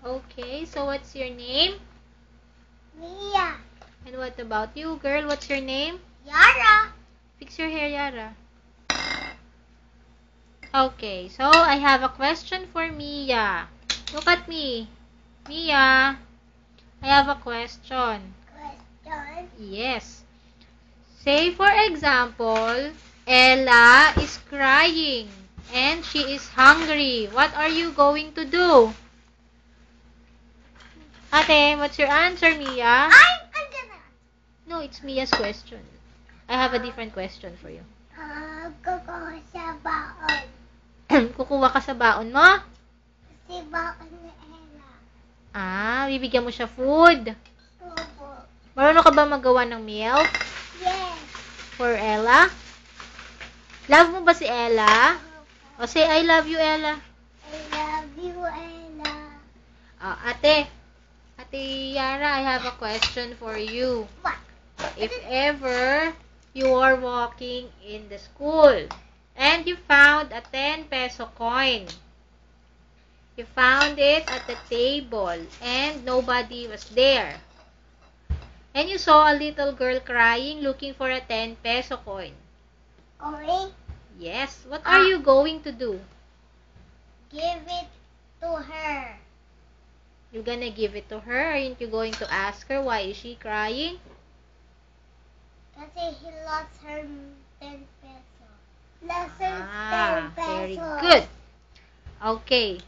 Okay, so what's your name? Mia. And what about you, girl? What's your name? Yara. Fix your hair, Yara. Okay, so I have a question for Mia. Look at me. Mia, I have a question. Question. Yes. Say, for example, Ella is crying and she is hungry. What are you going to do? Ate, what's your answer, Mia? I'm gonna. No, it's Mia's question. I have a different question for you. Kukuha sa baon. Kukuha ka sa baon mo? Si baon ni Ella. Bibigyan mo siya food. Opo. Marunong ka ba magawa ng milk Yes. for Ella? Love mo ba si Ella? O say, I love you, Ella. I love you, Ella. Ate Yara, I have a question for you. What? If ever you are walking in the school and you found a 10 peso coin, you found it at the table and nobody was there, and you saw a little girl crying looking for a 10 peso coin. Going? Yes, what are you going to do? Give it to her. You're gonna give it to her? Aren't you going to ask her why is she crying? Kasi he lost her 10 peso. Lost her 10 peso. Very good. Okay.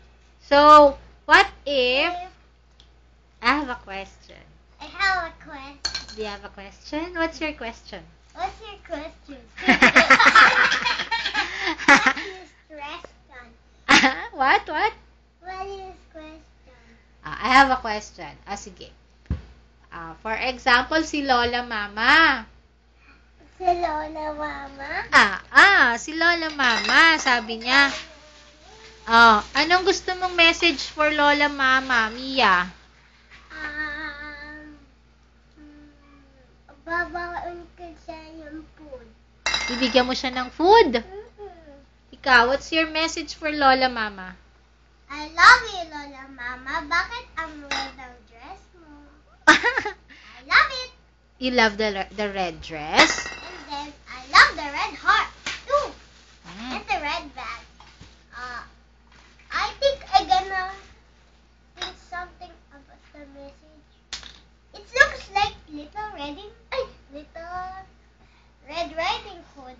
So, what if I have a question? I have a question. Do you have a question? What's your question? What's your question? What is question? What? What is question? I have a question. Sige. For example, si Lola Mama. Si Lola Mama? Si Lola Mama, sabi niya. Anong gusto mong message for Lola Mama, Mia? Babaon ko siya yung food. Bibigyan mo siya ng food? Ikaw, what's your message for Lola Mama? I love you, Lola Mama. Bakit ang red ang dress mo? I love it. You love the red dress? And then, I love the red heart, too. And the red bag. I think I'm gonna think something about the message. It looks like Little Red Riding Hood.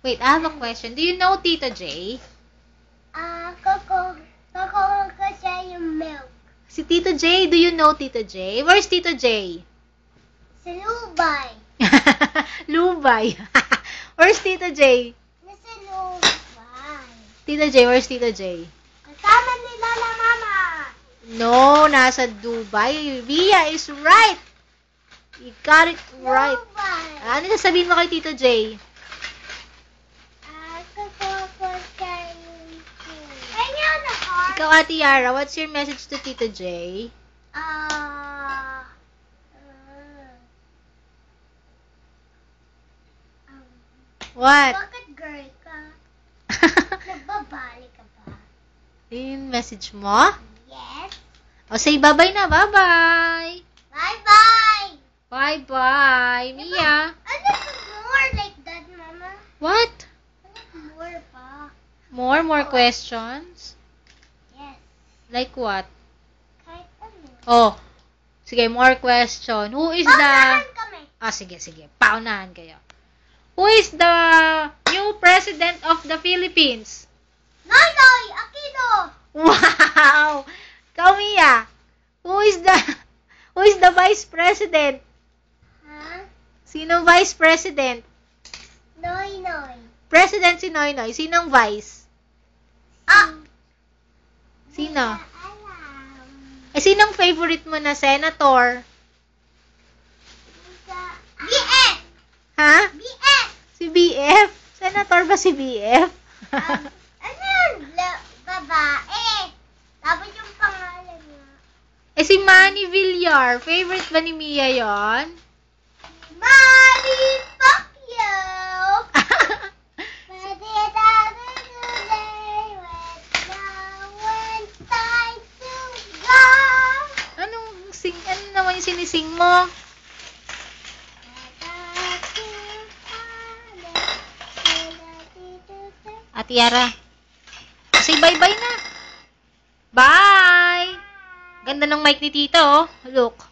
Wait, I have a question. Do you know Tito J? Kukuha ko siya yung milk. Si Tito J, do you know Tito J? Where's Tito J? Si Lubay. Lubay. Where's Tito J? Nasa Lubay. Tito J, where's Tito J? Kasama ni Lola Mama. No, nasa Dubai. Via is right. You got it right. Lubay. Ano sasabihin mo kay Tito J? Kukuha ko siya yung food. Kanya na heart. Ikaw, Ate Yara, what's your message to Tito J? What? Bakit girl ka? Nagbabali ka ba? Yung message mo? Yes. Say bye-bye na. Bye-bye. Bye-bye. Bye-bye. Mia. I like more like that, Mama. What? I like more pa. More questions? Yes. Like what? Kahit ano. Sige, more question. Who is Paunahan kami. Sige. Paunahan kayo. Who is the new president of the Philippines? Noynoy Aquino. Wow! Ikaw, Mia. Who is the vice president? Ha? Sinong vice president? Noynoy. President si Noynoy. Sinong vice? Sino? Alam. Sinong favorite mo na senator? BF. Ha? BF. Si BF? Senator ba si BF? Ano yun? Babae. Tapos yung pangalan niya. Si Manny Villar. Favorite ba ni Mia yon? Manny Pacquiao. Pwede natin today when time to ising mo. Ate Yara. Say bye-bye na. Bye! Ganda ng mic ni Tita, oh. Look.